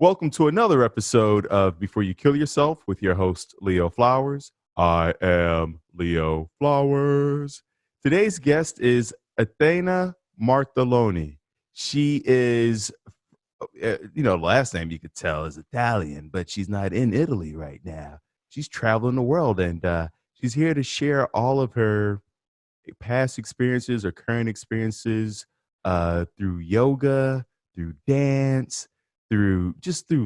Welcome to another episode of Before You Kill Yourself with your host, Leo Flowers. I am Leo Flowers. Today's guest is Atena MartElloni. She is, last name you could tell is Italian, but she's not in Italy right now. She's traveling the world and she's here to share all of her past experiences or current experiences through yoga, through dance, through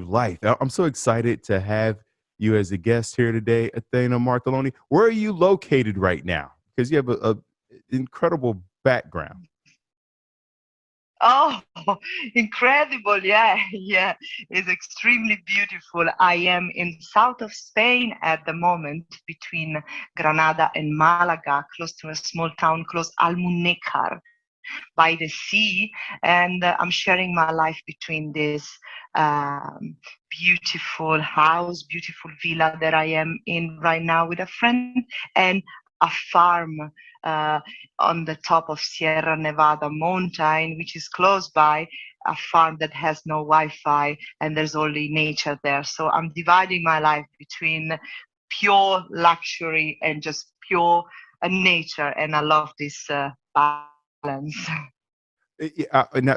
life. I'm so excited to have you as a guest here today, Athena MartElloni. Where are you located right now? Because you have a incredible background. Oh, incredible. Yeah, yeah. It's extremely beautiful. I am in south of Spain at the moment between Granada and Malaga, close to a small town close Almunecar by the sea. And I'm sharing my life between this beautiful house, beautiful villa that I am in right now with a friend and a farm uh, on the top of Sierra Nevada mountain, which is close by, a farm that has no Wi-Fi and there's only nature there. So I'm dividing my life between pure luxury and just pure nature, and I love this balance.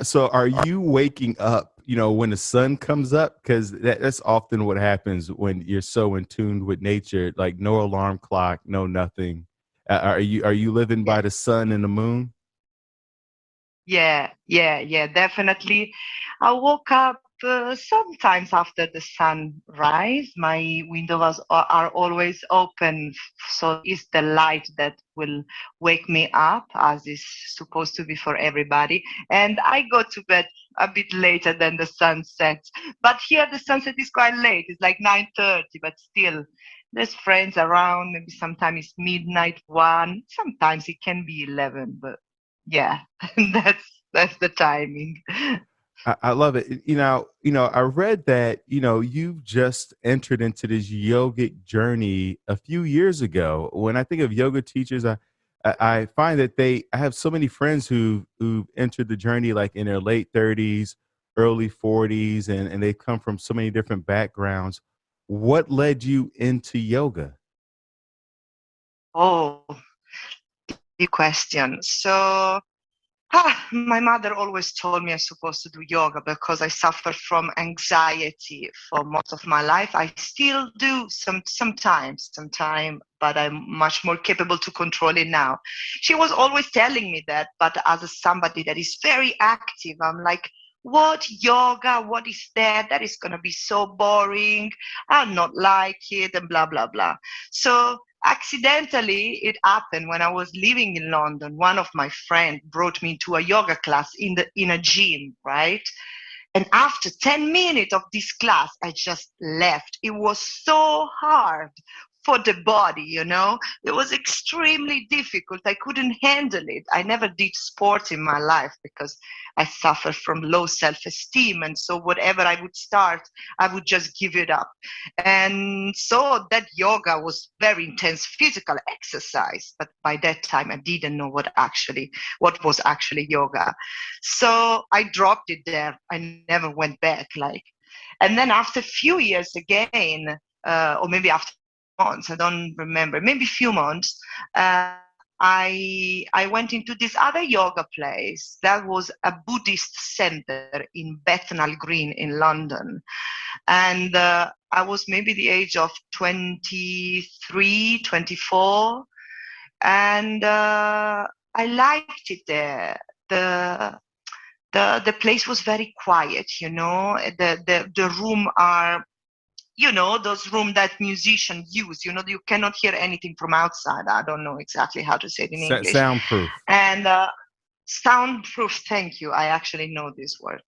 So are you waking up, when the sun comes up? Because that's often what happens when you're so in tune with nature, like no alarm clock, no nothing. Are you living Yeah. by the sun and the moon? Yeah, definitely. I woke up sometimes after the sunrise. My windows are always open, so it's the light that will wake me up, as is supposed to be for everybody. And I go to bed a bit later than the sunset. But here the sunset is quite late. It's like 9:30, but still. There's friends around. Maybe sometimes it's midnight, one. Sometimes it can be 11, but yeah, that's the timing. I love it. I read that, you've just entered into this yogic journey a few years ago. When I think of yoga teachers, I find that I have so many friends who've entered the journey like in their late 30s, early 40s, and they've come from so many different backgrounds. What led you into yoga? Oh, deep question. So, my mother always told me I'm supposed to do yoga because I suffer from anxiety for most of my life. I still do sometime, but I'm much more capable to control it now. She was always telling me that, but as somebody that is very active, I'm like, what yoga? What is that? That is gonna be so boring. I'll not like it, and blah blah blah. So accidentally it happened when I was living in London. One of my friends brought me to a yoga class in a gym, right? And after 10 minutes of this class, I just left. It was so hard for the body, It was extremely difficult. I couldn't handle it. I never did sports in my life because I suffer from low self-esteem. And so whatever I would start, I would just give it up. And so that yoga was very intense physical exercise. But by that time, I didn't know what was actually yoga. So I dropped it there. I never went back. And then after a few years again, or maybe after months, I don't remember, maybe a few months, I went into this other yoga place that was a Buddhist center in Bethnal Green in London. And I was maybe the age of 23, 24. And I liked it there. The the place was very quiet, the room are, those room that musicians use, you cannot hear anything from outside. I don't know exactly how to say it in English. Soundproof. And soundproof, thank you, I actually know this word.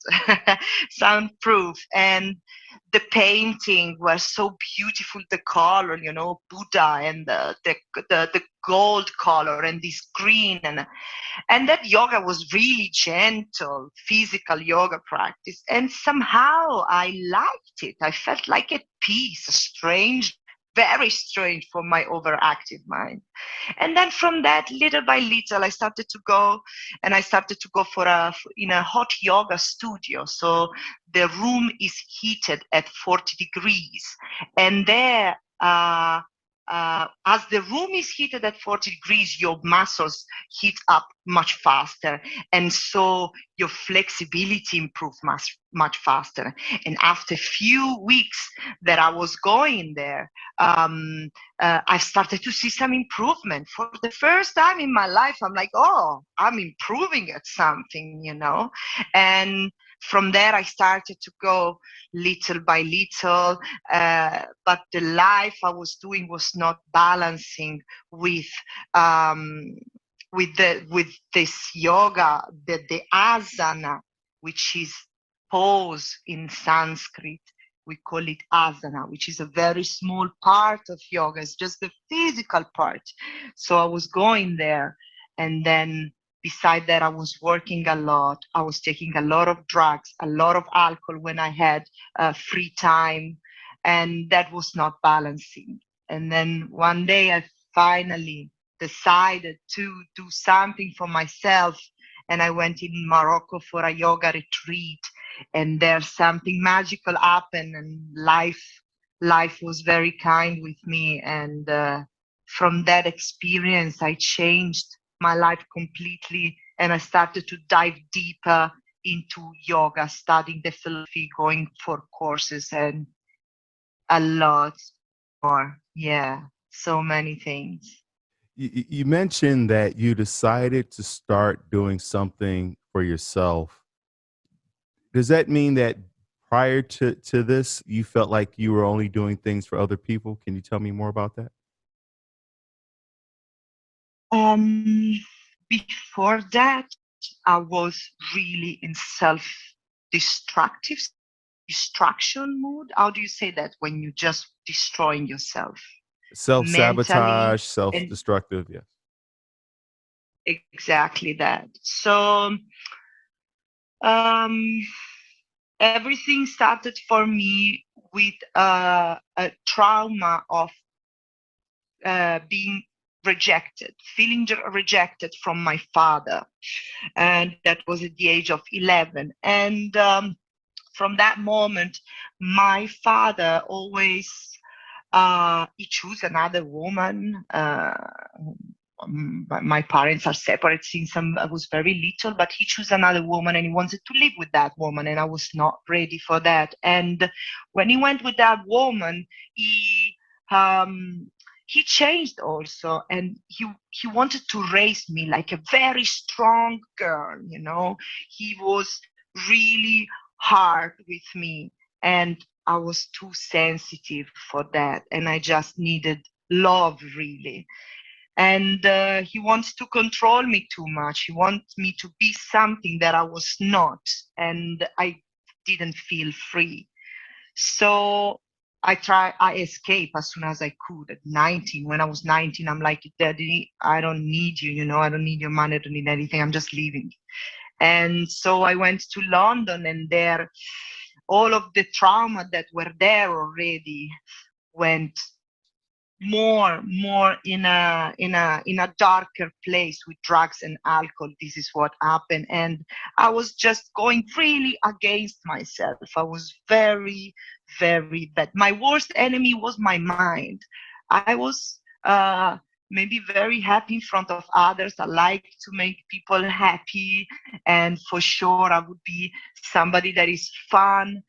Soundproof. And the painting were so beautiful, the color, Buddha, and the gold color and this green, and that yoga was really gentle physical yoga practice, and somehow I liked it. I felt like at peace, a strange very strange for my overactive mind. And then from that, little by little, I started to go, and I started to go in a hot yoga studio. So the room is heated at 40 degrees, and there, as the room is heated at 40 degrees, your muscles heat up much faster, and so your flexibility improves much faster. And after a few weeks that I was going there, I started to see some improvement. For the first time in my life, I'm like, oh, I'm improving at something, you know? And from there, I started to go little by little, but the life I was doing was not balancing with um, with this yoga, the asana, which is pose in Sanskrit. We call it asana, which is a very small part of yoga. It's just the physical part. So I was going there, and then beside that, I was working a lot. I was taking a lot of drugs, a lot of alcohol when I had free time, and that was not balancing. And then one day I finally decided to do something for myself, and I went in Morocco for a yoga retreat, and there's something magical happened, and life was very kind with me. And from that experience, I changed my life completely, and I started to dive deeper into yoga, studying the philosophy, going for courses, and a lot more. Yeah, so many things. You mentioned that you decided to start doing something for yourself. Does that mean that prior to this, you felt like you were only doing things for other people? Can you tell me more about that? Um, Before that, I was really in self-destructive distraction mood. How do you say that when you just destroying yourself mentally? Self-sabotage, And self-destructive, yes. exactly that. So um, everything started for me with a trauma of being rejected, feeling rejected from my father. And that was at the age of 11. And from that moment, my father always he chose another woman. My parents are separate since I was very little, but he chose another woman, and he wanted to live with that woman, and I was not ready for that. And when he went with that woman, um, he changed also, and he wanted to raise me like a very strong girl. You know, he was really hard with me, and I was too sensitive for that, and I just needed love, really. And he wants to control me too much. He wants me to be something that I was not, and I didn't feel free. So I escaped as soon as I could at 19. When I was 19, I'm like, Daddy, I don't need you, you know, I don't need your money, I don't need anything, I'm just leaving. And so I went to London, and there, all of the trauma that were there already went more in a darker place with drugs and alcohol. This is what happened, and I was just going really against myself. I was very bad. My worst enemy was my mind. I was maybe very happy in front of others. I like to make people happy, and for sure I would be somebody that is fun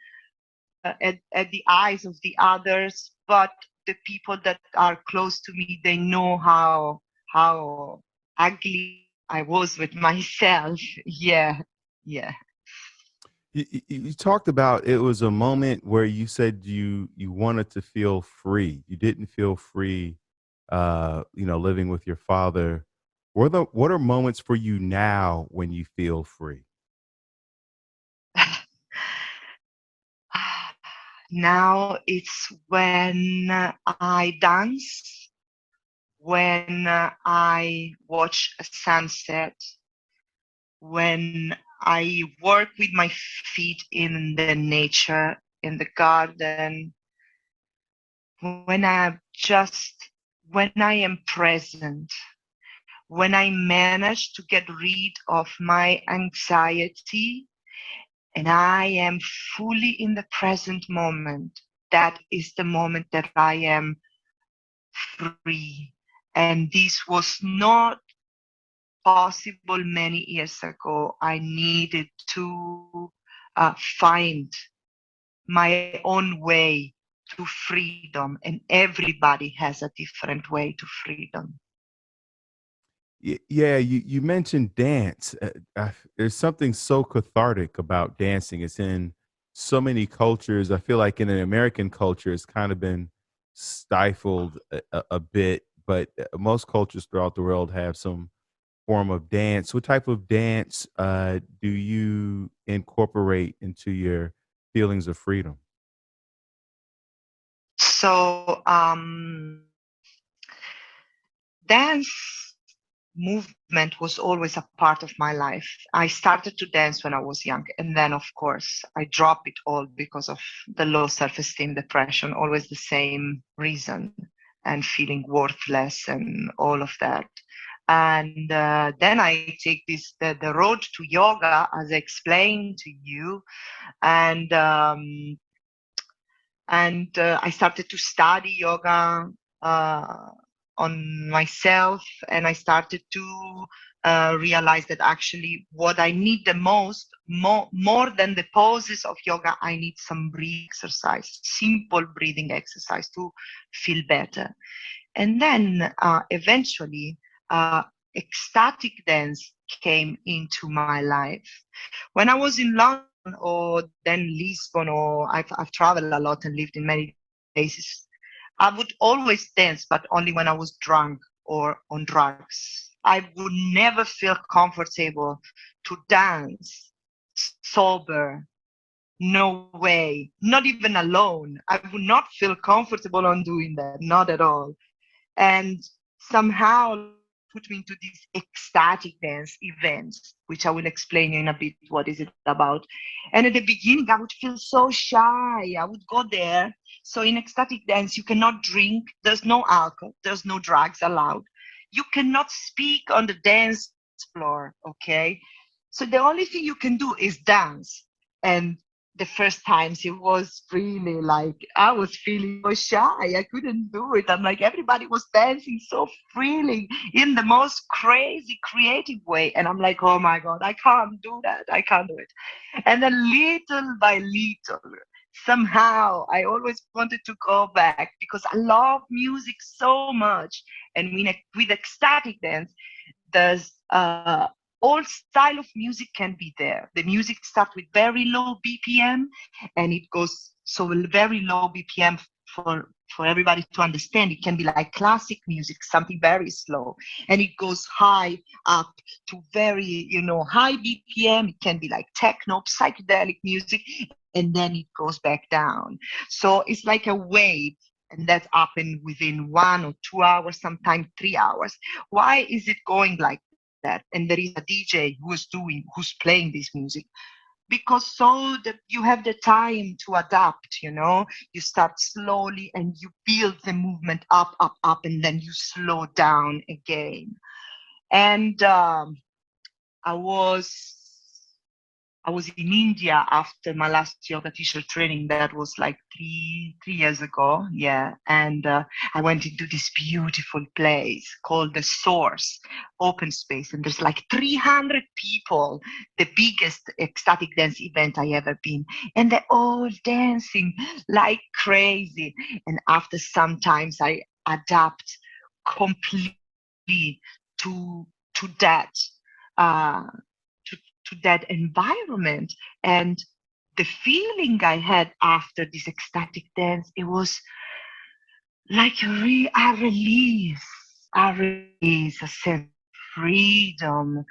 at the eyes of the others, but the people that are close to me, they know how ugly I was with myself. Yeah, yeah. You talked about it was a moment where you said you wanted to feel free. You didn't feel free, living with your father. What are moments for you now when you feel free? Now it's when I dance, when I watch a sunset, when I work with my feet in the nature, in the garden, when when I am present, when I manage to get rid of my anxiety and I am fully in the present moment, that is the moment that I am free. And this was not possible many years ago. I needed to find my own way to freedom, and everybody has a different way to freedom. Yeah, you mentioned dance. There's something so cathartic about dancing. It's in so many cultures. I feel like in an American culture, it's kind of been stifled a bit, but most cultures throughout the world have some form of dance. What type of dance do you incorporate into your feelings of freedom? So, dance movement was always a part of my life. I started to dance when I was young, and then, of course, I dropped it all because of the low self esteem, depression, always the same reason, and feeling worthless and all of that. And then I take the road to yoga, as I explained to you, and I started to study yoga uh, on myself, and I started to realize that actually what I need the most, more than the poses of yoga, I need some breathing exercise, simple breathing exercise to feel better. And then eventually, ecstatic dance came into my life. When I was in London or then Lisbon, or I've traveled a lot and lived in many places, I would always dance, but only when I was drunk or on drugs. I would never feel comfortable to dance sober. No way. Not even alone. I would not feel comfortable on doing that. Not at all. And somehow life put me into these ecstatic dance events, which I will explain you in a bit what is it about. And at the beginning, I would feel so shy. I would go there. So in ecstatic dance, you cannot drink. There's no alcohol. There's no drugs allowed. You cannot speak on the dance floor. Okay. So the only thing you can do is dance. And the first times it was really like I was feeling so shy. I couldn't do it. I'm like everybody was dancing so freely in the most crazy creative way. And I'm like, oh my God, I can't do that. I can't do it. And then little by little, somehow I always wanted to go back because I love music so much. And with ecstatic dance, there's all style of music can be there. The music starts with very low BPM, and it goes so very low BPM for everybody to understand. It can be like classic music, something very slow, and it goes high up to very high BPM. It can be like techno, psychedelic music, and then it goes back down. So it's like a wave, and that happened within 1 or 2 hours, sometimes 3 hours. Why is it going like that? And there is a DJ who's playing this music because so that you have the time to adapt. You start slowly and you build the movement up, up, up, and then you slow down again. And I was I was in India after my last yoga teacher training. That was like three years ago. Yeah. And I went into this beautiful place called the Source Open Space. And there's like 300 people, the biggest ecstatic dance event I ever been. And they're all dancing like crazy. And after sometimes I adapt completely to that. Uh, to that environment. And the feeling I had after this ecstatic dance, it was like a release, a sense of freedom,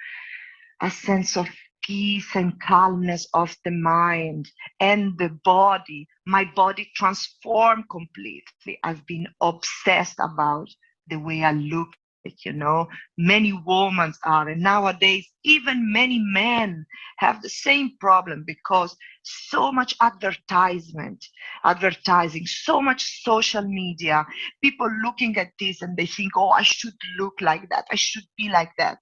a sense of peace and calmness of the mind and the body. My body transformed completely. I've been obsessed about the way I look you know. Many women are, and nowadays even many men have the same problem, because so much advertising, so much social media, people looking at this and they think, oh, I should look like that, I should be like that.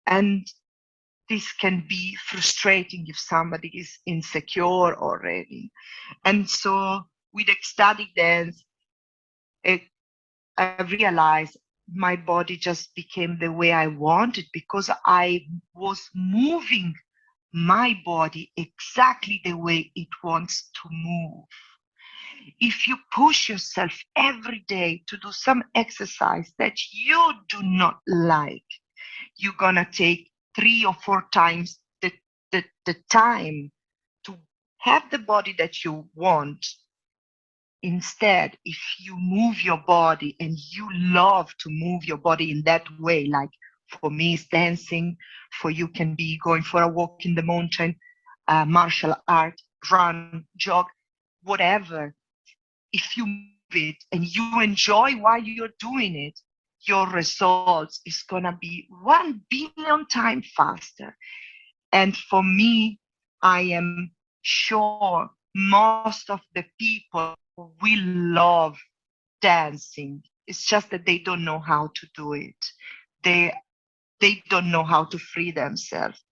And this can be frustrating if somebody is insecure already. And so with ecstatic dance, it, I realized my body just became the way I wanted, because I was moving my body exactly the way it wants to move. If you push yourself every day to do some exercise that you do not like, you're gonna take 3 or 4 times the time to have the body that you want. Instead, if you move your body and you love to move your body in that way, like for me it's dancing, for you can be going for a walk in the mountain, martial art, run, jog, whatever. If you move it and you enjoy while you're doing it, your results is gonna be 1 billion times faster. And for me, I am sure most of the people will love dancing. It's just that they don't know how to do it. They they don't know how to free themselves.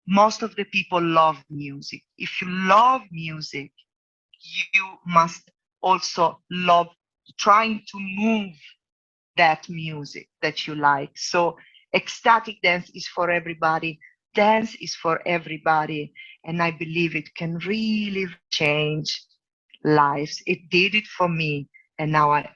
Most of the people love music. If you love music, you must also love trying to move that music that you like. So ecstatic dance is for everybody. Dance is for everybody. And I believe it can really change lives. It did it for me. And now I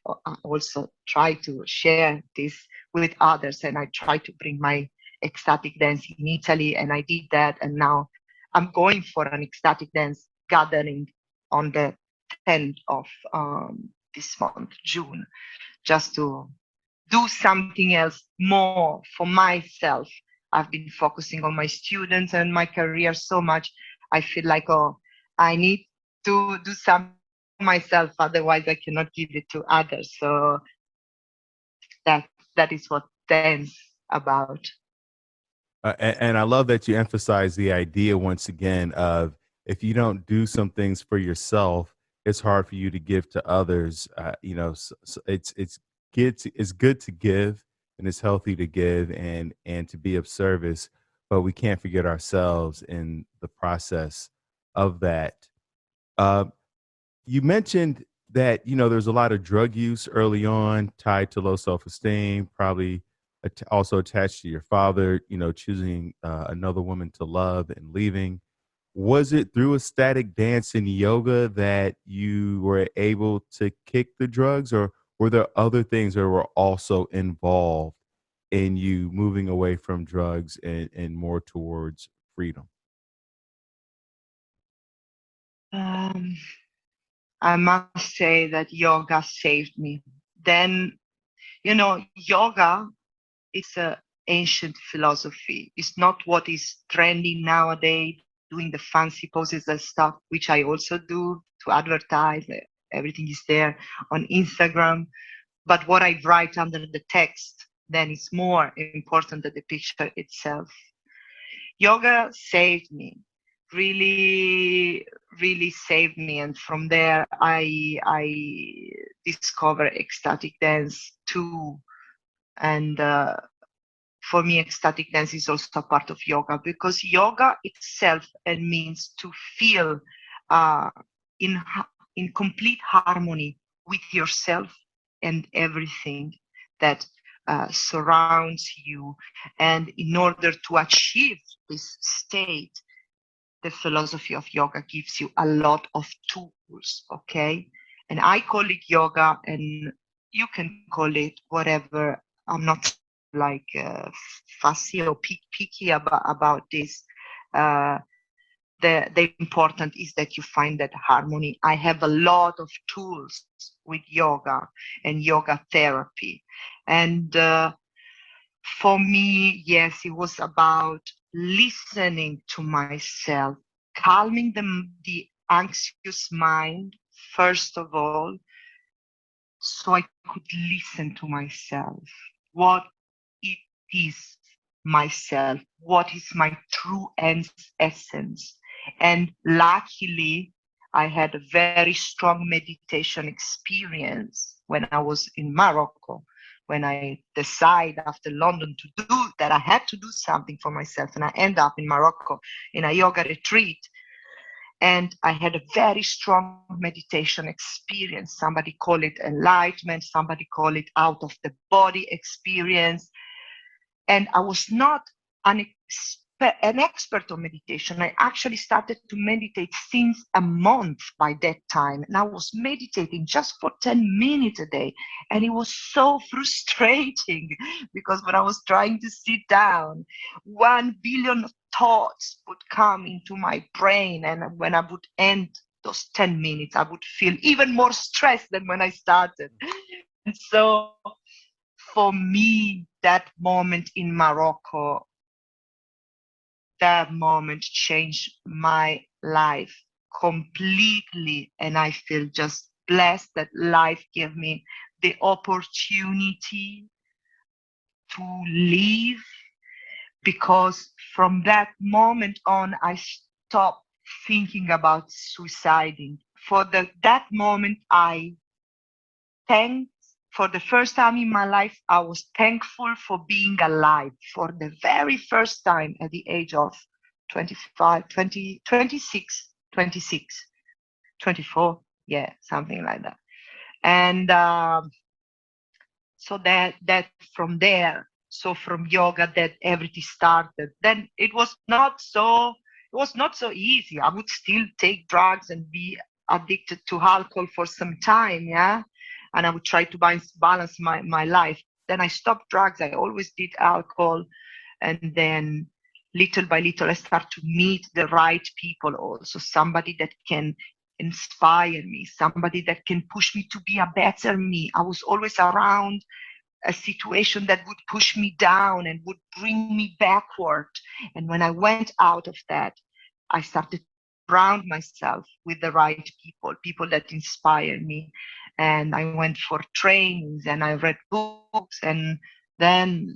also try to share this with others. And I try to bring my ecstatic dance in Italy. And I did that. And now I'm going for an ecstatic dance gathering on the 10th of this month, June, just to do something else more for myself. I've been focusing on my students and my career so much. I feel like, oh, I need to do something for myself, otherwise I cannot give it to others. So that that is what dance about. And I love that you emphasize the idea once again of if you don't do some things for yourself, it's hard for you to give to others. It's good to give, and it's healthy to give and to be of service, but we can't forget ourselves in the process of that. Uh, you mentioned that there's a lot of drug use early on tied to low self-esteem, probably also attached to your father choosing another woman to love and leaving. Was it through ecstatic dance and yoga that you were able to kick the drugs, or were there other things that were also involved in you moving away from drugs and more towards freedom? Um, I must say that yoga saved me. Then, yoga is a ancient philosophy. It's not what is trending nowadays, doing the fancy poses and stuff, which I also do to advertise. Everything is there on Instagram. But what I write under the text, then is more important than the picture itself. Yoga saved me, really, really saved me. And from there, I discovered ecstatic dance too. And for me, ecstatic dance is also a part of yoga, because yoga itself means to feel uh, in in complete harmony with yourself and everything that surrounds you. And in order to achieve this state, the philosophy of yoga gives you a lot of tools. Okay, and I call it yoga, and you can call it whatever. I'm not like fussy or picky about this. uh, the important is that you find that harmony. I have a lot of tools with yoga and yoga therapy. And for me, yes, it was about listening to myself, calming the anxious mind, first of all, so I could listen to myself. What it is myself, what is my true essence. And luckily, I had a very strong meditation experience when I was in Morocco, when I decided after London to do that I had to do something for myself. And I end up in Morocco in a yoga retreat. And I had a very strong meditation experience. Somebody call it enlightenment, somebody call it out of the body experience. And I was not an expert on meditation. I actually started to meditate since a month by that time. And I was meditating just for 10 minutes a day. And it was so frustrating because when I was trying to sit down, 1 billion thoughts would come into my brain. And when I would end those 10 minutes, I would feel even more stressed than when I started. And so for me, that moment in Morocco, that moment changed my life completely. And I feel just blessed that life gave me the opportunity to live, because from that moment on, I stopped thinking about suiciding. That moment, I thanked. For the first time in my life, I was thankful for being alive for the very first time at the age of 25, 20, 26, 26, 24. Yeah, something like that. And so that from there, so from yoga, that everything started. Then it was not so easy. I would still take drugs and be addicted to alcohol for some time, yeah. And I would try to balance my life. Then I stopped drugs. I always did alcohol. And then little by little, I start to meet the right people also, somebody that can inspire me, somebody that can push me to be a better me. I was always around a situation that would push me down and would bring me backward. And when I went out of that, I started to surround myself with the right people, people that inspire me. And I went for trainings and I read books, and then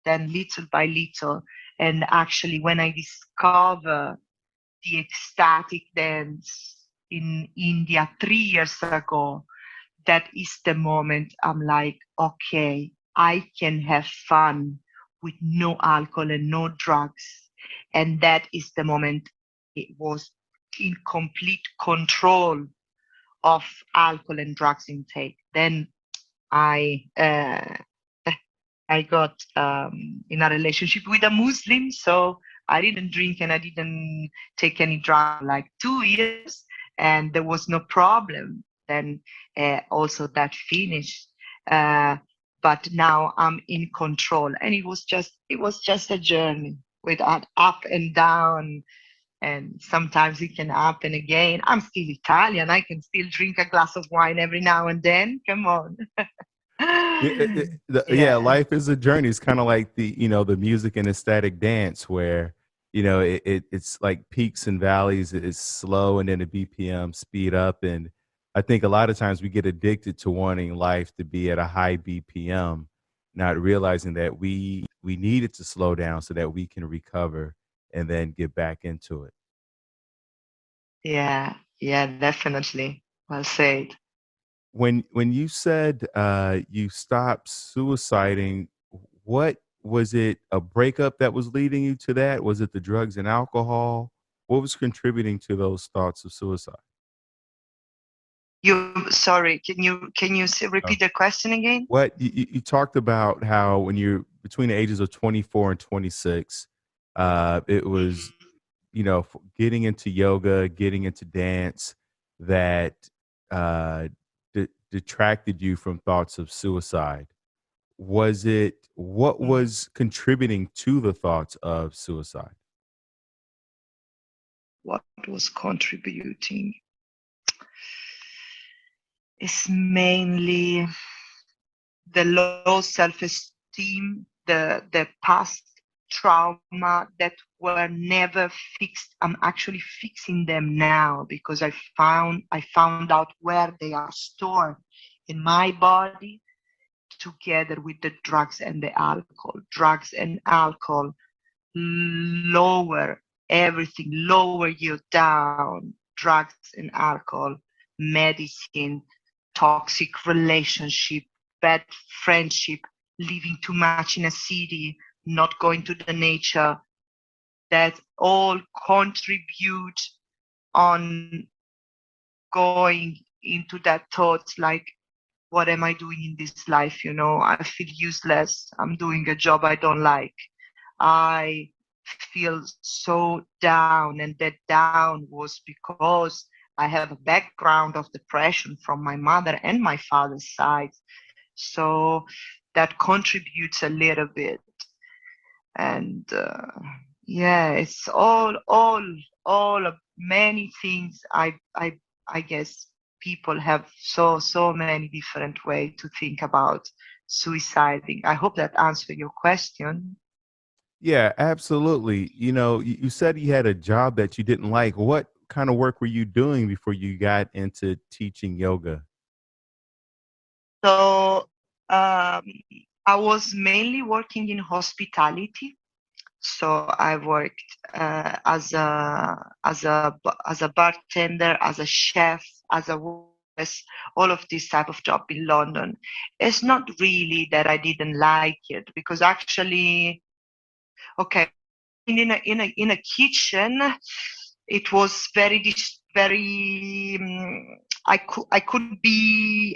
little by little. And actually, when I discovered the ecstatic dance in India 3 years ago, that is the moment I'm like, okay, I can have fun with no alcohol and no drugs. And that is the moment it was in complete control of alcohol and drugs intake. Then I I got in a relationship with a Muslim, so I didn't drink and I didn't take any drug like 2 years, and there was no problem. Then also that finished, but now I'm in control, and it was just a journey with an up and down, and sometimes it can happen again. I'm still Italian. I can still drink a glass of wine every now and then. Come on. Yeah, Yeah. life is a journey. It's kind of like the music and ecstatic dance where, it's like peaks and valleys. It's slow and then the BPM speed up. And I think a lot of times we get addicted to wanting life to be at a high BPM, not realizing that we need it to slow down so that we can recover and then get back into it. Yeah, yeah, definitely. Well said. When you said you stopped suiciding, what was it? A breakup that was leading you to that? Was it the drugs and alcohol? What was contributing to those thoughts of suicide? Sorry, can you Uh, repeat the question again? what you talked about how when you're between the ages of 24 and 26, it was Mhm. getting into yoga, getting into dance that uh, detracted you from thoughts of suicide. Was it what Mm. was contributing to the thoughts of suicide? What was contributing is mainly the low self-esteem, the past trauma that were never fixed. I'm actually fixing them now because I found out where they are stored in my body, together with the drugs and the alcohol. Drugs and alcohol lower everything, lower you down. Drugs and alcohol, medicine, toxic relationship, bad friendship, living too much in a city, not going to the nature, that all contribute on going into that thoughts like, what am I doing in this life? I feel useless. I'm doing a job I don't like. I feel so down, and that down was because I have a background of depression from my mother and my father's side. So that contributes a little bit. And yeah, it's all of many things. I guess people have so many different ways to think about suiciding. I hope that answered your question. Yeah, absolutely. You said you had a job that you didn't like. What kind of work were you doing before you got into teaching yoga? So I was mainly working in hospitality. So I worked as a bartender, as a chef, as a waitress, all of this type of job in London. It's not really that I didn't like it, because actually, okay, in a kitchen, it was very I could be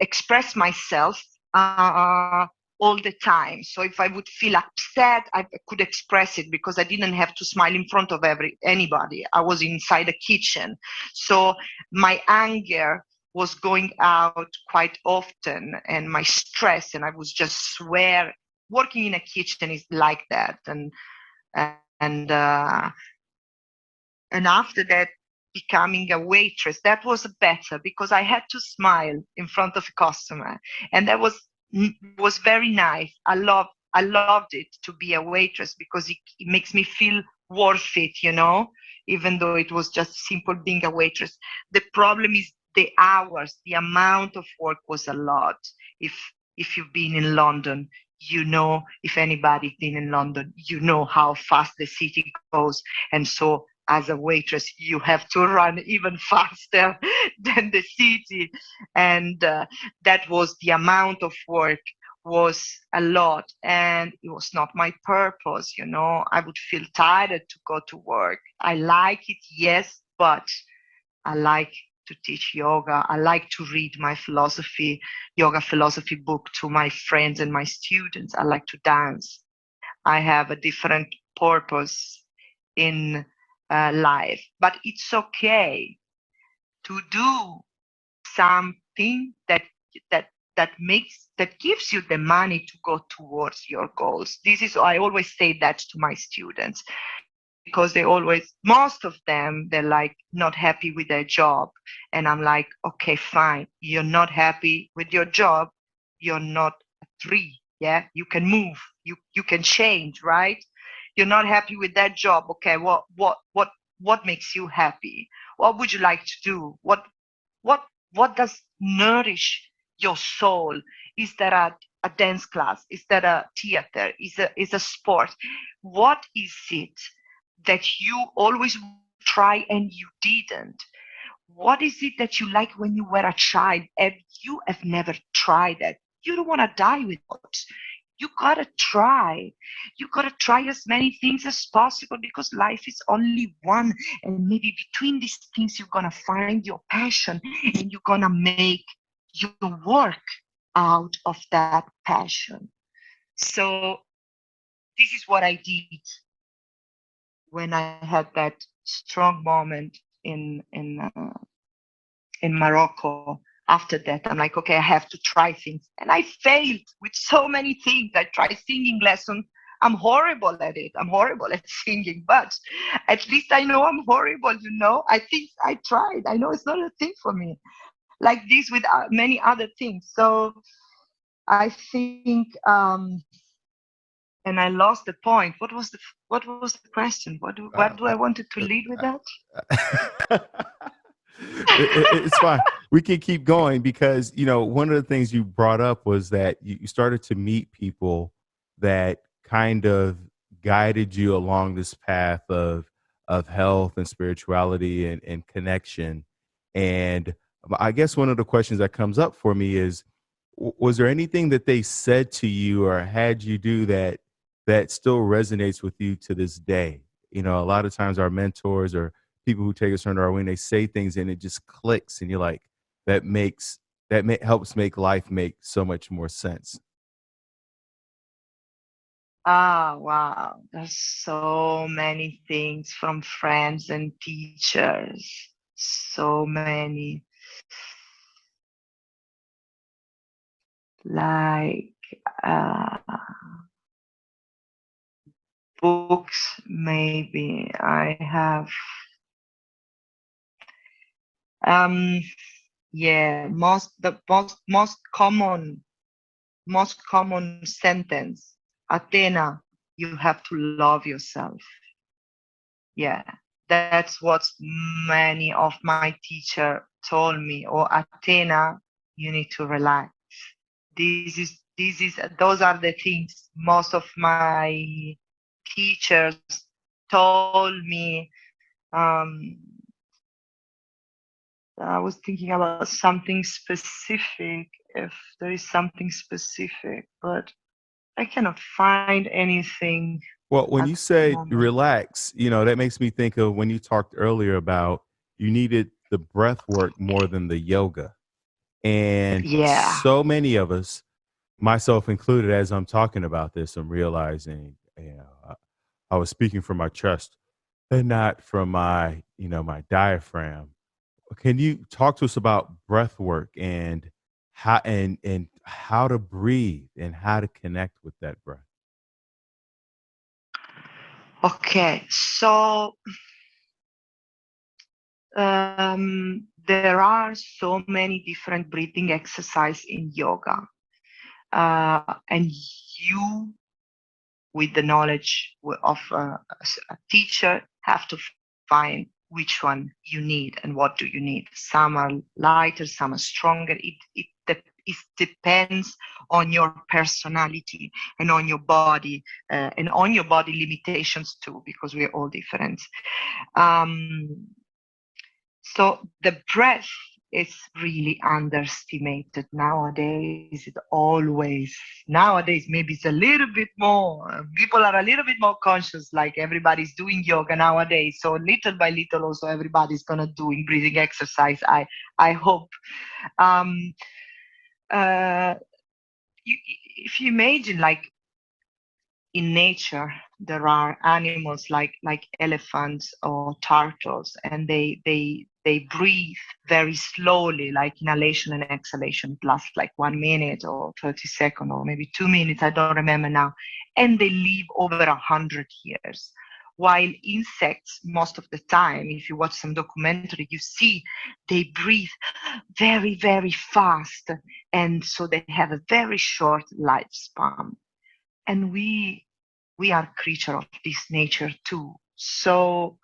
express myself all the time. So if I would feel upset, I could express it, because I didn't have to smile in front of anybody. I was inside a kitchen, so my anger was going out quite often, and my stress, and I was just swear. Working in a kitchen is like that, and and after that, becoming a waitress, that was better, because I had to smile in front of a customer, and that was very nice. I loved it to be a waitress, because it makes me feel worth it, even though it was just simple being a waitress. The problem is the hours, the amount of work was a lot. If you've been in London, if anybody's been in London, how fast the city goes. And so as a waitress, you have to run even faster than the city. And that was the amount of work was a lot, and it was not my purpose. I would feel tired to go to work. I like it, yes, but I like to teach yoga. I like to read my yoga philosophy book to my friends and my students. I like to dance. I have a different purpose in life, but it's okay to do something that that gives you the money to go towards your goals. I always say that to my students, because most of them, they're like not happy with their job. And I'm like, okay, fine. You're not happy with your job. You're not a tree. Yeah. You can move. You can change, right? You're not happy with that job. Okay. What makes you happy? What would you like to do? What, what does nourish your soul? Is there a dance class? Is there a theater? Is a sport? What is it that you always try and you didn't? What is it that you like when you were a child and you have never tried it? You don't want to die without. You gotta try. You gotta try as many things as possible, because life is only one. And maybe between these things, you're gonna find your passion, and you're gonna make your work out of that passion. So this is what I did when I had that strong moment in Morocco. After that, I'm like, okay, I have to try things, and I failed with so many things. I tried singing lessons. I'm horrible at it. I'm horrible at singing, but at least I know I'm horrible. I think I tried. I know it's not a thing for me. Like this with many other things. So I think, and I lost the point. What was the question? What Uh, do I wanted to uh, lead with uh, that? it's fine. we can keep going because one of the things you brought up was that you started to meet people that kind of guided you along this path of health and spirituality and connection. And I guess one of the questions that comes up for me is, was there anything that they said to you or had you do that still resonates with you to this day? A lot of times our mentors or people who take us under our wing, they say things and it just clicks, and you're like, that makes helps make life make so much more sense. Ah, wow. There's so many things from friends and teachers. So many. Like uh, books, maybe. I have, um, yeah, most common sentence. Athena, you have to love yourself. Yeah, that's what many of my teacher told me. Or Athena, you need to relax. Those are the things most of my teachers told me. Um, I was thinking about something specific, if there is something specific, but I cannot find anything Well, when at you the say moment. relax, that makes me think of when you talked earlier about you needed the breath work more than the yoga. And Yeah. so many of us, myself included, as I'm talking about this, I'm realizing, I was speaking from my chest and not from my diaphragm. Can you talk to us about breath work and how to breathe and how to connect with that breath? Okay. So there are so many different breathing exercise in yoga, and you, with the knowledge of a teacher, have to find which one you need and what do you need. Some are lighter, some are stronger. It depends on your personality and on your body, and on your body limitations too, because we're all different. Um, so the breath is really underestimated nowadays. It always nowadays maybe it's a little bit more. People are a little bit more conscious. Like everybody's doing yoga nowadays, so little by little, also everybody's gonna doing breathing exercise. I hope. Um, uh, if you imagine, like in nature there are animals like elephants or turtles, and they breathe very slowly, like inhalation and exhalation. It lasts like 1 minute or 30 seconds or maybe 2 minutes, I don't remember now, and they live over 100 years. While insects, most of the time, if you watch some documentary, you see they breathe very, very fast, and so they have a very short lifespan. And we are creature of this nature too. So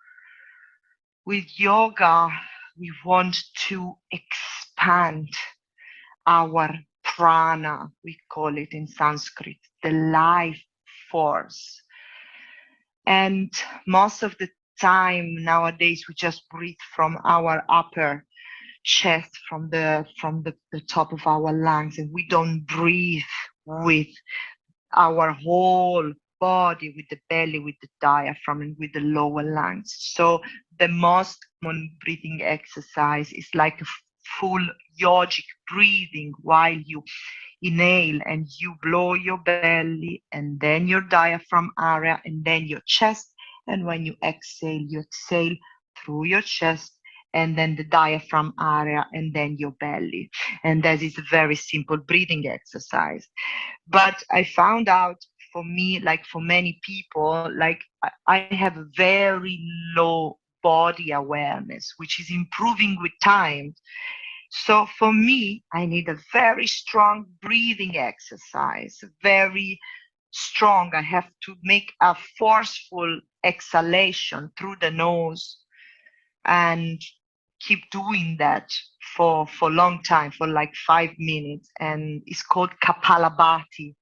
with yoga, we want to expand our prana, we call it in Sanskrit, the life force. And most of the time nowadays, we just breathe from our upper chest, from the top of our lungs, and we don't breathe with our whole body, with the belly, with the diaphragm, and with the lower lungs. So the most common breathing exercise is like a full yogic breathing, while you inhale and you blow your belly, and then your diaphragm area, and then your chest. And when you exhale through your chest, and then the diaphragm area, and then your belly. And that is a very simple breathing exercise. But I found out, for me, like for many people, like I have a very low body awareness, which is improving with time. So for me, I need a very strong breathing exercise, very strong. I have to make a forceful exhalation through the nose and keep doing that for a long time, for like 5 minutes, and it's called Kapalabhati.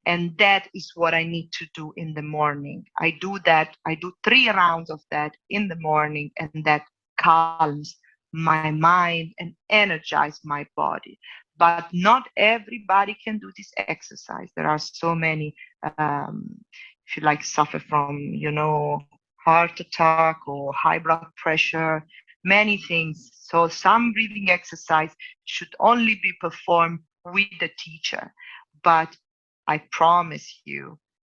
And that is what I need to do in the morning. I do that. I do 3 rounds of that in the morning, and that calms my mind and energizes my body. But not everybody can do this exercise. There are so many, if you like, suffer from, heart attack or high blood pressure, many things. So some breathing exercise should only be performed with the teacher. But I promise you,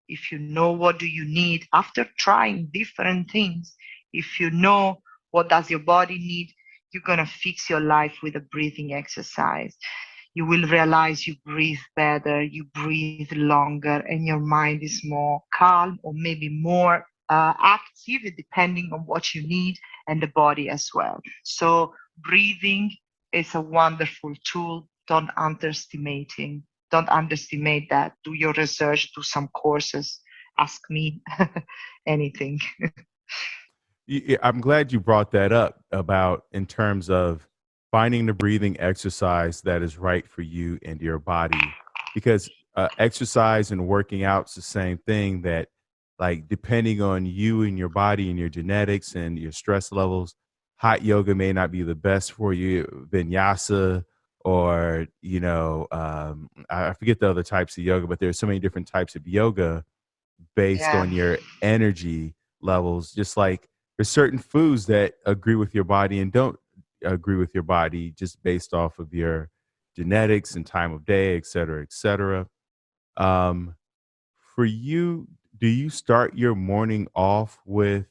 if you know what do you need after trying different things, if you know what does your body need, you're going to fix your life with a breathing exercise. You will realize you breathe better, you breathe longer, and your mind is more calm, or maybe more active, depending on what you need, and the body as well. So breathing is a wonderful tool. Don't underestimate that. Do your research, do some courses, ask me anything. I'm glad you brought that up about in terms of finding the breathing exercise that is right for you and your body, because exercise and working out's the same thing. That, like, depending on you and your body and your genetics and your stress levels, hot yoga may not be the best for you. Vinyasa, or I forget the other types of yoga, but there's so many different types of yoga based Yeah. on your energy levels. Just like there's certain foods that agree with your body and don't agree with your body, just based off of your genetics and time of day, et cetera, et cetera. Um, for you, do you start your morning off with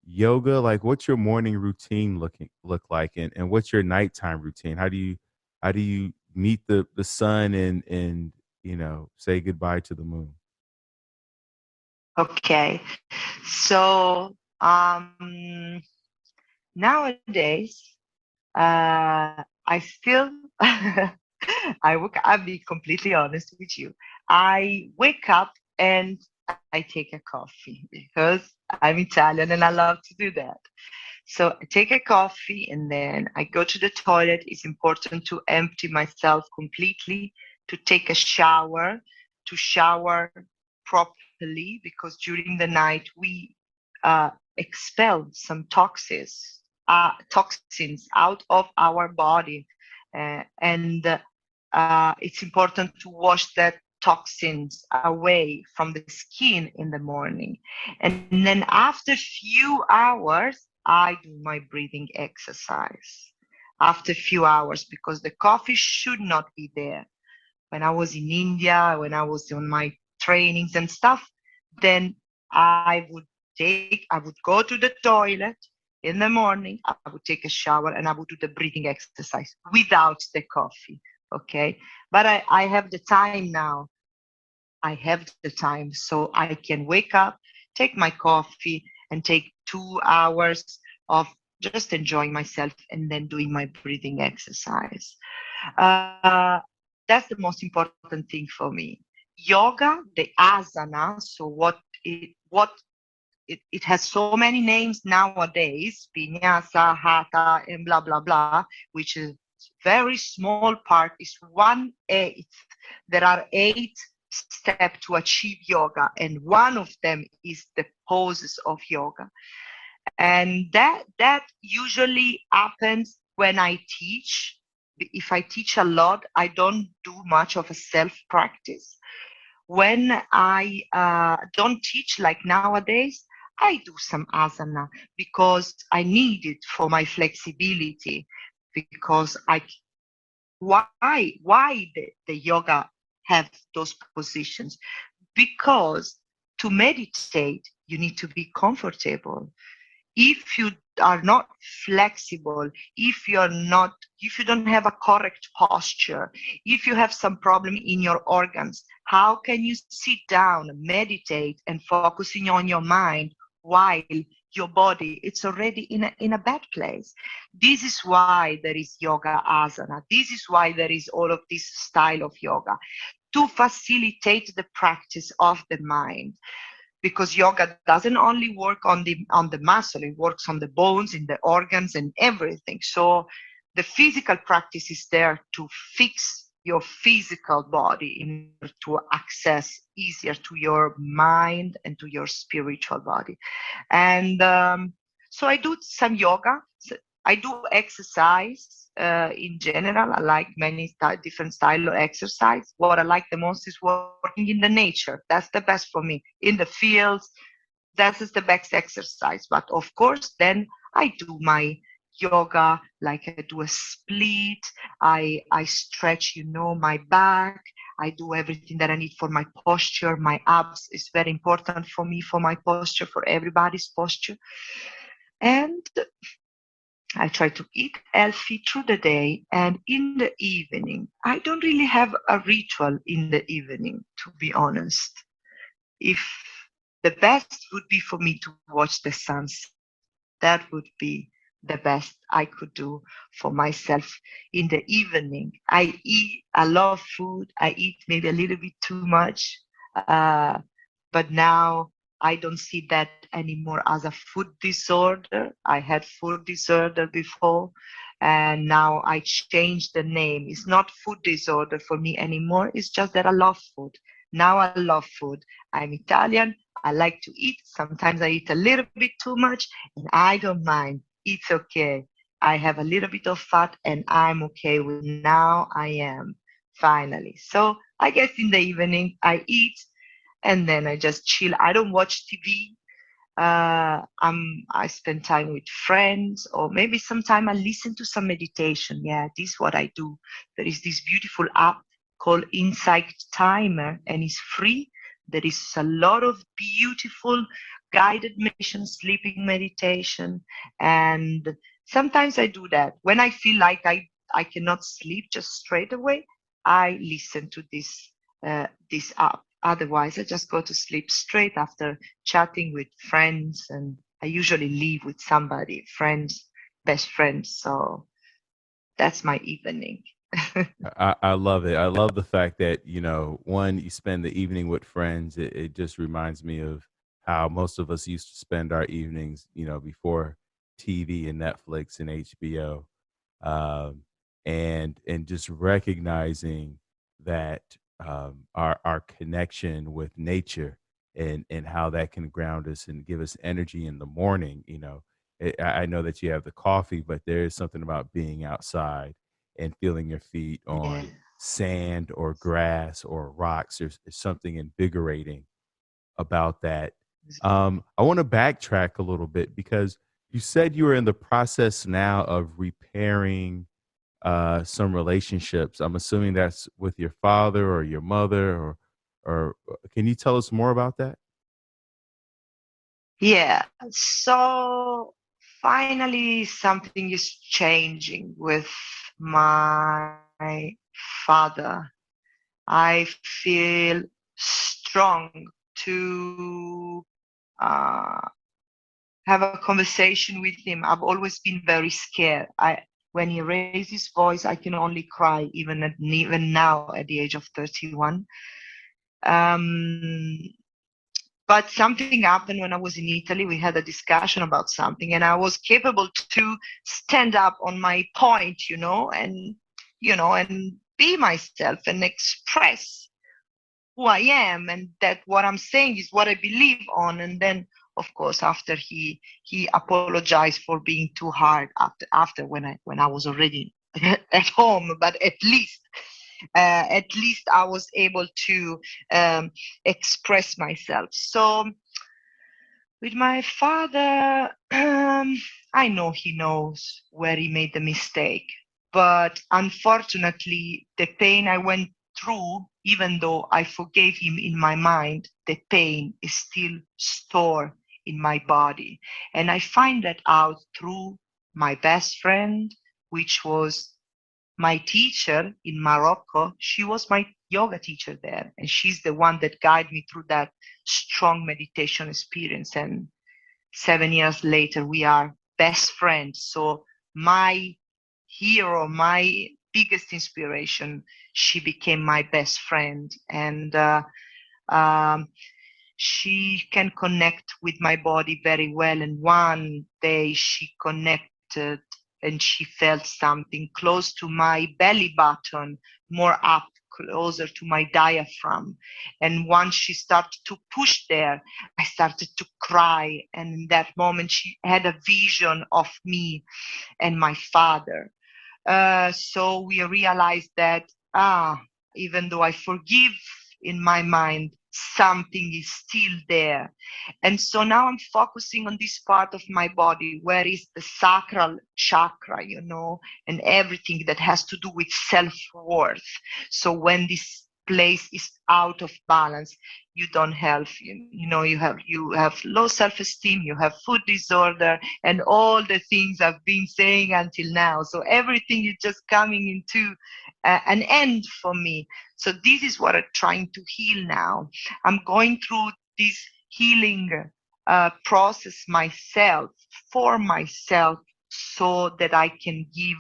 yoga? Like, what's your morning routine look like, and what's your nighttime routine? How do you meet the sun and say goodbye to the moon? Okay. So nowadays, I still, I'll be completely honest with you. I wake up and I take a coffee because I'm Italian and I love to do that. So I take a coffee and then I go to the toilet. It's important to empty myself completely, to take a shower, to shower properly, because during the night we expel some toxins out of our body. And it's important to wash that toxins away from the skin in the morning. And then after few hours, I do my breathing exercise. After few hours, because the coffee should not be there. When I was in India, when I was on my trainings and stuff, then I would go to the toilet in the morning, I would take a shower, and I would do the breathing exercise without the coffee. Okay. But I have the time now. I have the time, so I can wake up, take my coffee, and take 2 hours of just enjoying myself and then doing my breathing exercise. Uh, that's the most important thing for me. Yoga, the asana, so it has so many names nowadays, vinyasa, hatha, and blah, blah, blah, which is very small part, is 1/8. There are 8 steps to achieve yoga, and one of them is the poses of yoga. And that usually happens when I teach. If I teach a lot, I don't do much of a self practice. When I don't teach like nowadays, I do some asana because I need it for my flexibility. Because why the yoga have those positions? Because to meditate, you need to be comfortable. If you are not flexible, if you don't have a correct posture, if you have some problem in your organs, how can you sit down, meditate, and focusing on your mind while your body it's already in a bad place? This is why there is yoga asana. This is why there is all of this style of yoga, to facilitate the practice of the mind. because yoga doesn't only work on the muscle, it works on the bones, in the organs, and everything. So the physical practice is there to fix your physical body in order to access easier to your mind and to your spiritual body. And so I do some yoga. I do exercise in general. I like many different style of exercise. What I like the most is working in the nature. That's the best for me. In the fields, that is the best exercise. But of course, then I do my yoga, like I do a split. I stretch, my back. I do everything that I need for my posture. My abs is very important for me, for my posture, for everybody's posture. And I try to eat healthy through the day, and in the evening, I don't really have a ritual in the evening, to be honest. If the best would be for me to watch the sunset, that would be the best I could do for myself in the evening. I love food. I eat maybe a little bit too much. Uh, but now I don't see that anymore as a food disorder. I had food disorder before, and now I changed the name. It's not food disorder for me anymore. It's just that I love food. Now I love food. I'm Italian. I like to eat. Sometimes I eat a little bit too much, and I don't mind. It's okay. I have a little bit of fat, and I'm okay with now I am finally. So I guess in the evening I eat and then I just chill. I don't watch TV. I spend time with friends, or maybe sometime I listen to some meditation. Yeah, this is what I do. There is this beautiful app called Insight Timer, and it's free. There is a lot of beautiful guided meditation, sleeping meditation, and sometimes I do that when I feel like I cannot sleep just straight away. I listen to this app. Otherwise, I just go to sleep straight after chatting with friends, and I usually leave with somebody, friends, best friends. So that's my evening. I love it. I love the fact that, one, you spend the evening with friends. It just reminds me of how most of us used to spend our evenings, before TV and Netflix and HBO. Um, and just recognizing that our connection with nature and how that can ground us and give us energy in the morning. I know that you have the coffee, but there is something about being outside and feeling your feet Yeah. on sand or grass or rocks. There's something invigorating about that. I want to backtrack a little bit because you said you were in the process now of repairing some relationships. I'm assuming that's with your father or your mother, or can you tell us more about that? Yeah. So finally, something is changing with my father. I feel strong to have a conversation with him. I've always been very scared. When he raised his voice, I can only cry, even now at the age of 31. Um, but something happened when I was in Italy. We had a discussion about something, and I was capable to stand up on my point, and be myself and express who I am, and that what I'm saying is what I believe on. And then, of course, after he apologized for being too hard after when I was already at home, but at least I was able to express myself. So with my father, I know he knows where he made the mistake, but unfortunately, the pain I went through, even though I forgave him in my mind, the pain is still stored in my body. And I find that out through my best friend, which was my teacher in Morocco. She was my yoga teacher there, and she's the one that guided me through that strong meditation experience. And 7 years later, we are best friends. So my hero, my biggest inspiration, she became my best friend. And um, She can connect with my body very well. And one day she connected and she felt something close to my belly button, more up, closer to my diaphragm. And once she started to push there, I started to cry. And in that moment, she had a vision of me and my father. So we realized that, even though I forgive in my mind, something is still there. And so now I'm focusing on this part of my body where is the sacral chakra, and everything that has to do with self-worth. So when this place is out of balance, you don't have, you have low self-esteem, you have food disorder, and all the things I've been saying until now. So everything is just coming into an end for me. So this is what I'm trying to heal now. I'm going through this healing process myself, for myself, so that I can give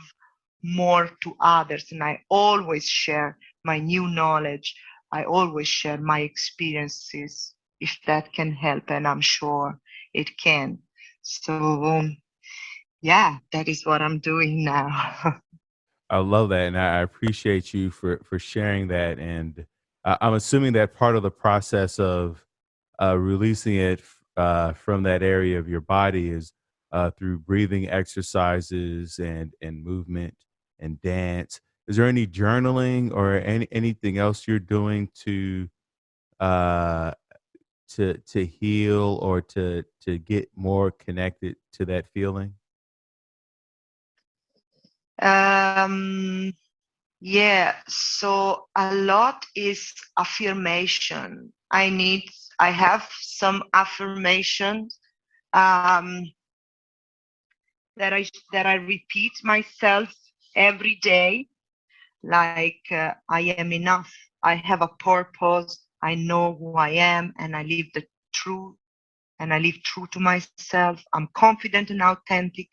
more to others. And I always share my new knowledge. I always share my experiences if that can help, and I'm sure it can. So, yeah, that is what I'm doing now. I love that, and I appreciate you for sharing that. And I'm assuming that part of the process of releasing it from that area of your body is through breathing exercises and movement and dance. Is there any journaling or anything else you're doing uh, to heal or to get more connected to that feeling? um, yeah, so a lot is affirmation. I have some affirmations um, that I repeat myself every day, like I am enough, I have a purpose, I know who I am, and truth, I live true to myself. I'm confident and authentic.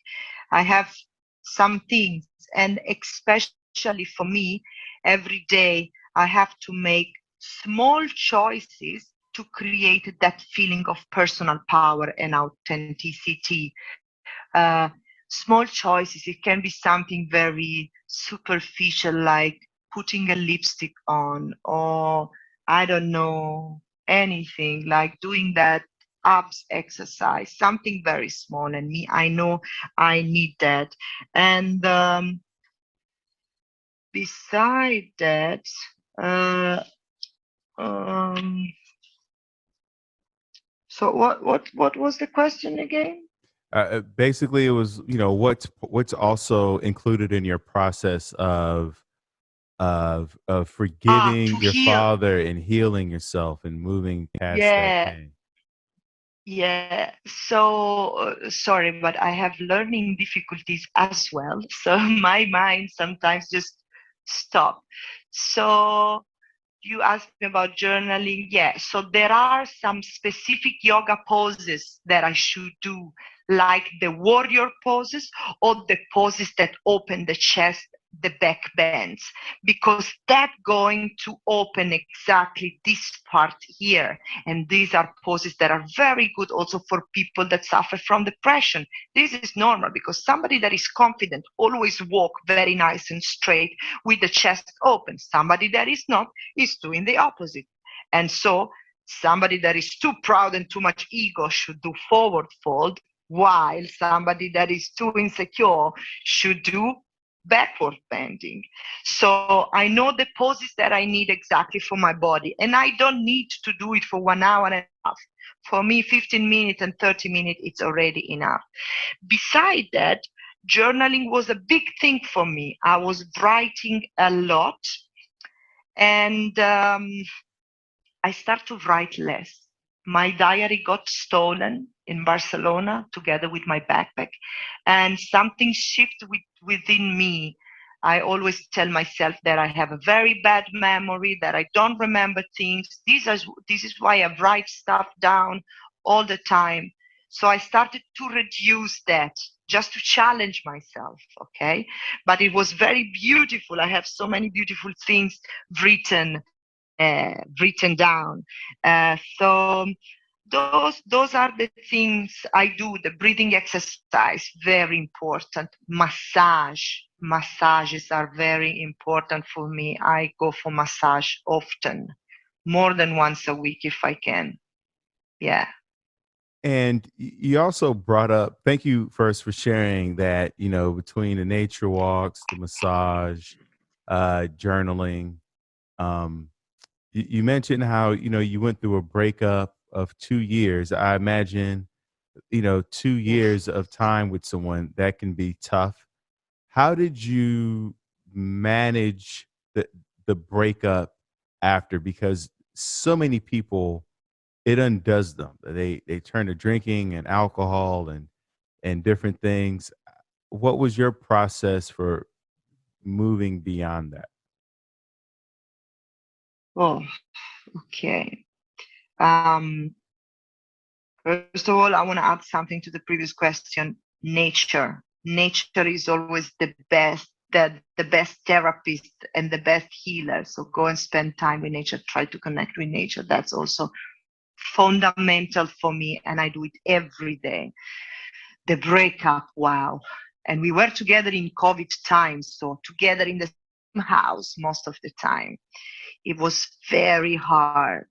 I have some things, and especially for me, every day I have to make small choices to create that feeling of personal power and authenticity. Small choices, it can be something very superficial, like putting a lipstick on, or I don't know, anything like doing that abs exercise, something very small. And me, I know I need that. And beside that, uh, um, so what was the question again? Basically, it was what's also included in your process of To forgiving your heal. father and healing yourself and moving past that Yeah. pain. Yeah, so sorry, but I have learning difficulties as well. So my mind sometimes just stop. So you asked me about journaling. Yeah, so there are some specific yoga poses that I should do, like the warrior poses or the poses that open the chest, the back bends, because that going to open exactly this part here. And these are poses that are very good also for people that suffer from depression. This is normal because somebody that is confident always walk very nice and straight with the chest open. Somebody that is not is doing the opposite. And so somebody that is too proud and too much ego should do forward fold, while somebody that is too insecure should do backward bending. So I know the poses that I need exactly for my body, and I don't need to do it for 1 hour and a half. For me, 15 minutes and 30 minutes, it's already enough. Beside that, journaling was a big thing for me. I was writing a lot, and I started to write less. My diary got stolen in Barcelona together with my backpack, and something shifted within me. I always tell myself that I have a very bad memory, that I don't remember things. This is why I write stuff down all the time. So I started to reduce that just to challenge myself, okay? But it was very beautiful. I have so many beautiful things written written down. So those are the things I do. The breathing exercise, very important. Massages are very important for me. I go for massage often, more than once a week if I can. Yeah. And you also brought up, thank you first for sharing that, between the nature walks, the massage, journaling. Um, you mentioned how, you went through a breakup of 2 years. I imagine, 2 years of time with someone that can be tough. How did you manage the breakup after? Because so many people, it undoes them. They turn to drinking and alcohol and different things. What was your process for moving beyond that? Oh, okay. Um, First of all, I want to add something to the previous question. Nature is always the best therapist and the best healer. So go and spend time with nature. Try to connect with nature. That's also fundamental for me, and I do it every day. The breakup, wow. And we were together in COVID times, so together in the same house most of the time. It was very hard.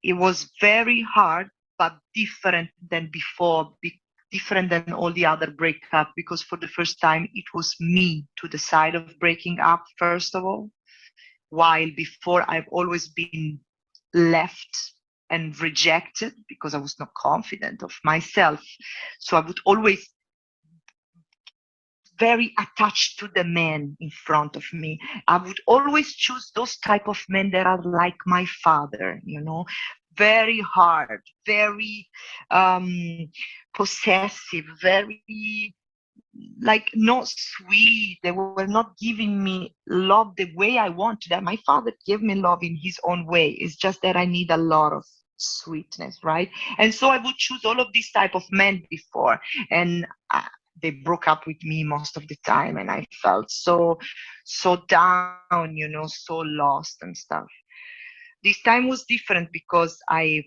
It was very hard, but different than before, different than all the other breakup, because for the first time it was me to the side of breaking up, first of all, while before I've always been left and rejected because I was not confident of myself. So I would always very attached to the men in front of me. I would always choose those type of men that are like my father, very hard, very possessive, very like not sweet. They were not giving me love the way I wanted. That my father gave me love in his own way. It's just that I need a lot of sweetness, right? And so I would choose all of these type of men before, and they broke up with me most of the time, and I felt so down, so lost and stuff. This time was different because I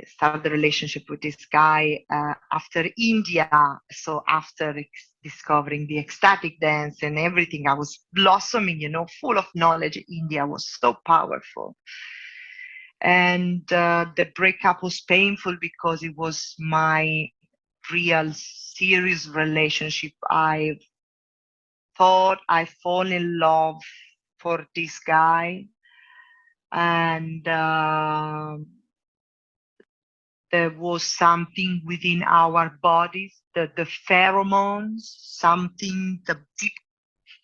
started a relationship with this guy after India. So after discovering the ecstatic dance and everything, I was blossoming, full of knowledge. India was so powerful. And the breakup was painful because it was my real serious relationship. I thought I fall in love for this guy, and there was something within our bodies, the pheromones, something, the deep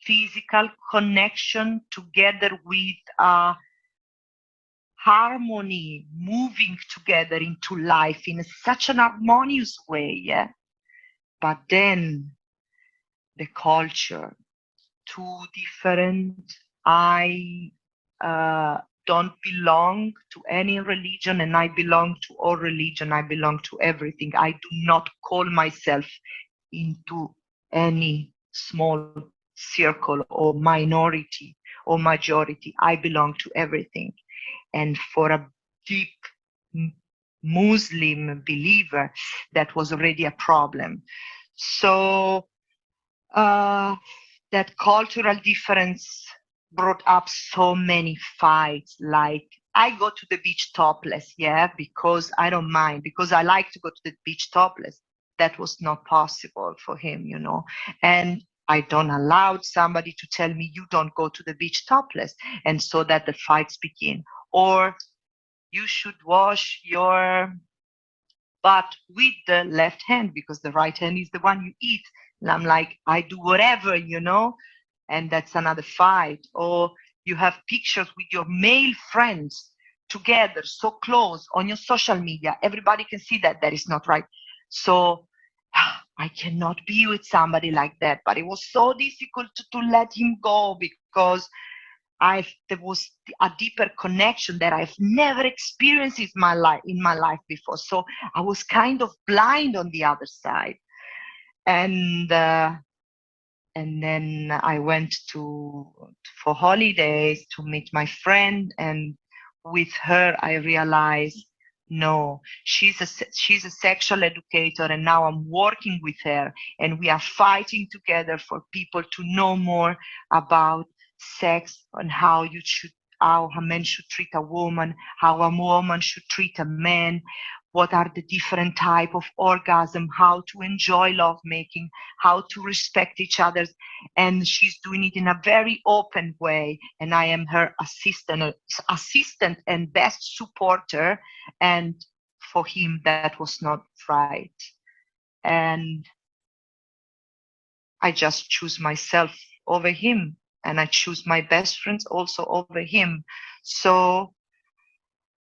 physical connection together with harmony, moving together into life in such an harmonious way. Yeah. But then the culture, too different. I don't belong to any religion, and I belong to all religion. I belong to everything. I do not call myself into any small circle or minority or majority. I belong to everything. And for a deep Muslim believer, that was already a problem. So uh, that cultural difference brought up so many fights. Like, I go to the beach topless, yeah, because I don't mind, because I like to go to the beach topless. That was not possible for him, and I don't allow somebody to tell me you don't go to the beach topless, and so that the fights begin. Or you should wash your butt with the left hand because the right hand is the one you eat. And I'm like, I do whatever, and that's another fight. Or you have pictures with your male friends together, so close on your social media. Everybody can see that. That is not right. So I cannot be with somebody like that. But it was so difficult to let him go because there was a deeper connection that I've never experienced in my life before. So I was kind of blind on the other side. And and then I went to for holidays to meet my friend, and with her I realized, no, she's a sexual educator, and now I'm working with her, and we are fighting together for people to know more about sex and how a man should treat a woman, how a woman should treat a man, what are the different type of orgasm, how to enjoy lovemaking, how to respect each other. And she's doing it in a very open way, and I am her assistant and best supporter. And for him that was not right, and I just choose myself over him, and I choose my best friends also over him. So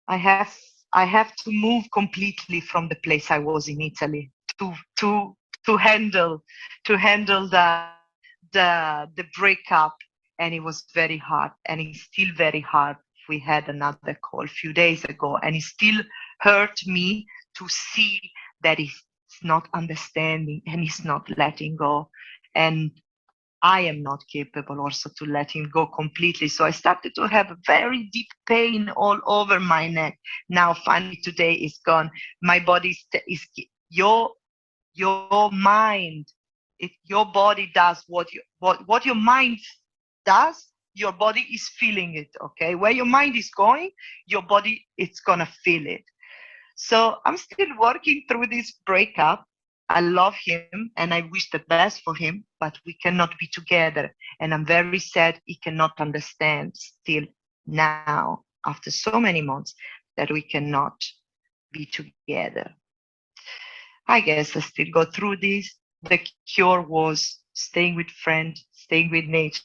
I have I have to move completely from the place I was in Italy to to to handle the breakup, and it was very hard, and it's still very hard. We had another call a few days ago, and it still hurt me to see that he's not understanding and he's not letting go, and I am not capable also to let him go completely. So I started to have a very deep pain all over my neck. Now, finally, today is gone. My body is your mind. Your body does what your mind does. Your body is feeling it. Okay, where your mind is going, your body it's gonna feel it. So I'm still working through this breakup. I love him and I wish the best for him, but we cannot be together. And I'm very sad he cannot understand still now, after so many months, that we cannot be together. I guess I still go through this. The cure was staying with friends, staying with nature,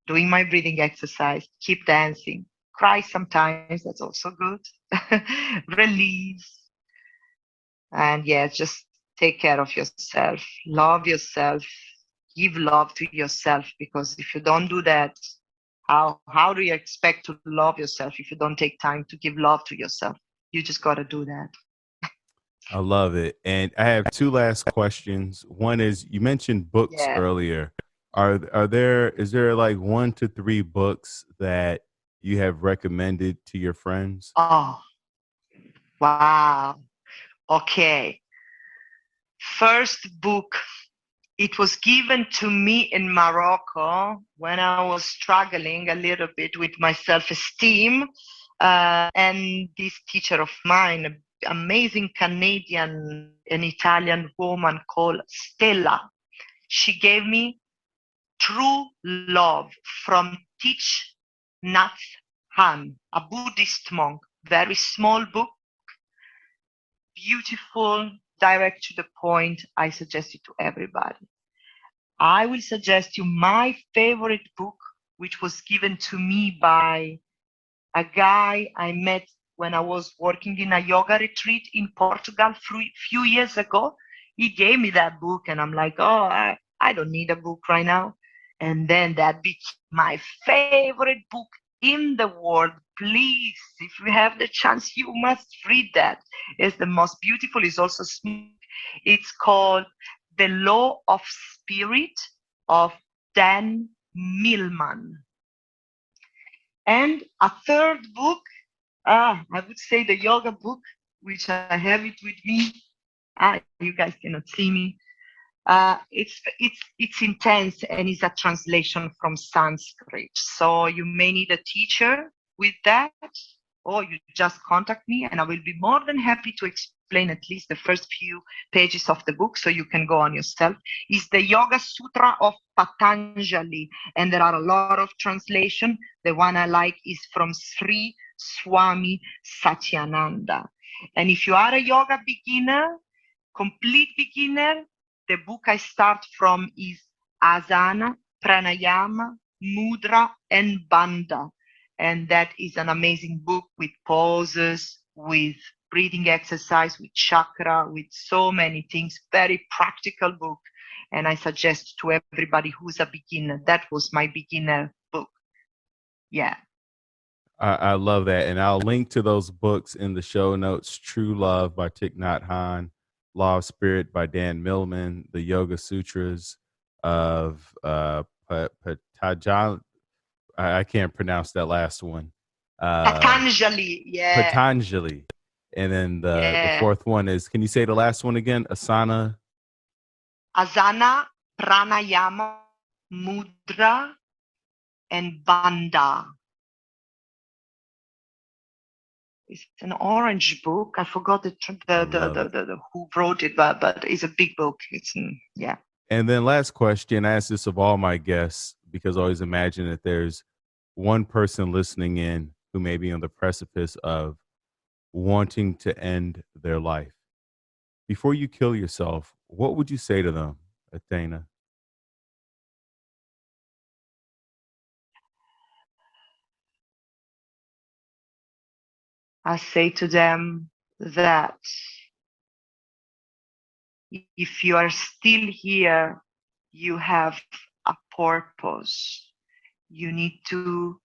doing my breathing exercise, keep dancing, cry sometimes, that's also good. Release. And yeah, just take care of yourself, love yourself, give love to yourself, because if you don't do that, how do you expect to love yourself if you don't take time to give love to yourself? You just got to do that. I love it. And I have two last questions. One is you mentioned books Yeah. earlier. Is there like 1 to 3 books that you have recommended to your friends? Oh, wow. Okay. First book, it was given to me in Morocco when I was struggling a little bit with my self-esteem. And this teacher of mine, amazing Canadian and Italian woman called Stella, she gave me True Love from Thich Nhat Hanh, a Buddhist monk. Very small book, beautiful, direct to the point. I suggest it to everybody. I will suggest you my favorite book, which was given to me by a guy I met when I was working in a yoga retreat in Portugal a few years ago. He gave me that book, and I'm like, oh, I don't need a book right now. And then that became my favorite book in the world. Please, if you have the chance, you must read that. It's the most beautiful. It's also small. It's called The Law of Spirit of Dan Millman. And a third book, I would say the yoga book, which I have it with me. You guys cannot see me. It's intense, and it's a translation from Sanskrit. So you may need a teacher with that, or you just contact me, and I will be more than happy to explain at least the first few pages of the book, so you can go on yourself. It's the Yoga Sutra of Patanjali, and there are a lot of translation. The one I like is from Sri Swami Satyananda. And if you are a yoga beginner, complete beginner, the book I start from is Asana, Pranayama, Mudra, and Bandha. And that is an amazing book with poses, with breathing exercise, with chakra, with so many things. Very practical book. And I suggest to everybody who's a beginner. That was my beginner book. Yeah. I love that. And I'll link to those books in the show notes. True Love by Thich Nhat Hanh, Law of Spirit by Dan Millman, the Yoga Sutras of Patanjali. I can't pronounce that last one. Patanjali, yeah, Patanjali. And then the yeah. fourth one is, can you say the last one again? Asana. Asana, pranayama, mudra, and bandha. It's an orange book. I forgot I love it. who wrote it, but it's a big book. Yeah. And then last question, I ask this of all my guests because I always imagine that there's one person listening in who may be on the precipice of wanting to end their life. Before you kill yourself, what would you say to them, Athena? I say to them that if you are still here, you have a purpose. You need to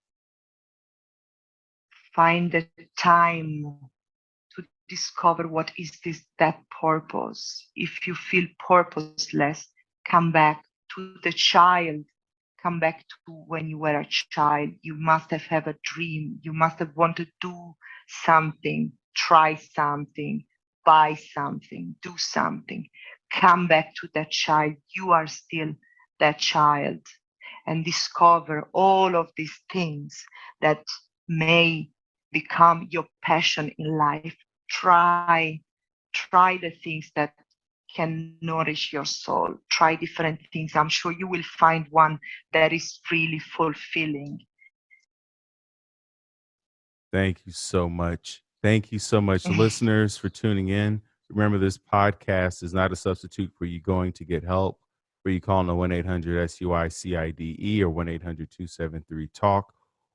find the time to discover what is that purpose. If you feel purposeless, come back to the child. Come back to when you were a child. You must have had a dream. You must have wanted to do something, try something, buy something, do something. Come back to that child. You are still that child, and discover all of these things that may become your passion in life. Try the things that can nourish your soul. Try different things. I'm sure you will find one that is really fulfilling. Thank you so much. Thank you so much, listeners, for tuning in. Remember, this podcast is not a substitute for you going to get help, for you calling the 1-800-SUICIDE or 1-800-273-TALK.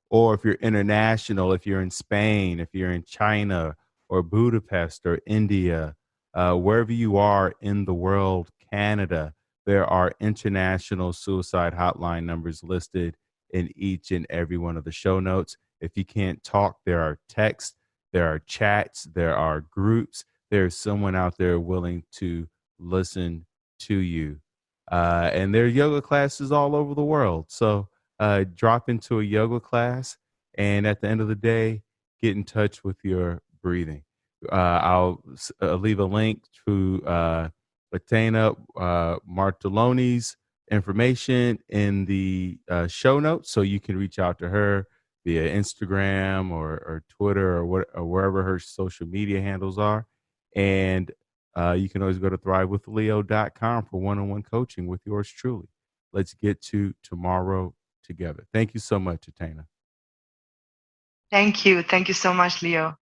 Or if you're international, if you're in Spain, if you're in China or Budapest or India, wherever you are in the world, Canada, there are international suicide hotline numbers listed in each and every one of the show notes. If you can't talk, there are texts, there are chats, there are groups. There's someone out there willing to listen to you. And there are yoga classes all over the world. So drop into a yoga class, and at the end of the day, get in touch with your breathing. I'll leave a link to Atena MartElloni's information in the show notes, so you can reach out to her via Instagram or Twitter or wherever her social media handles are. And you can always go to thrivewithleo.com for one-on-one coaching with yours truly. Let's get to tomorrow together. Thank you so much, Atena. Thank you. Thank you so much, Leo.